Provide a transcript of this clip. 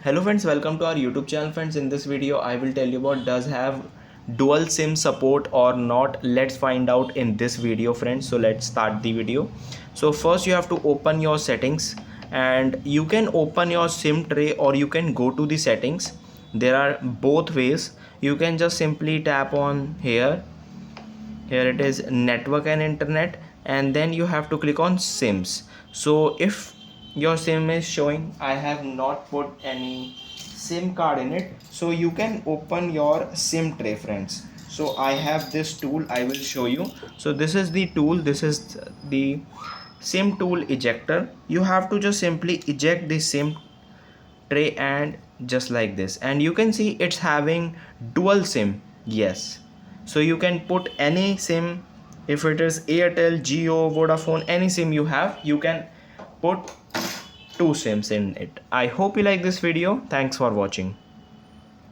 Hello friends, welcome to our YouTube channel. Friends, in this video I will tell you about does have dual sim support or not. Let's find out in this video friends. So let's start the video. So first you have to open your settings, and you can open your sim tray or you can go to the settings. There are both ways. You can just simply tap on here it is network and internet, and then you have to click on sims. So if your sim is showing I have not put any sim card in it, so you can open your sim tray friends. So I have this tool, I will show you. So this is the tool, this is the sim tool ejector. You have to just simply eject the sim tray, and just like this, and you can see it's having dual sim. Yes, so you can put any sim. If it is Airtel, Geo, Vodafone, any sim you have, you can put two sims in it. I hope you like this video. Thanks for watching.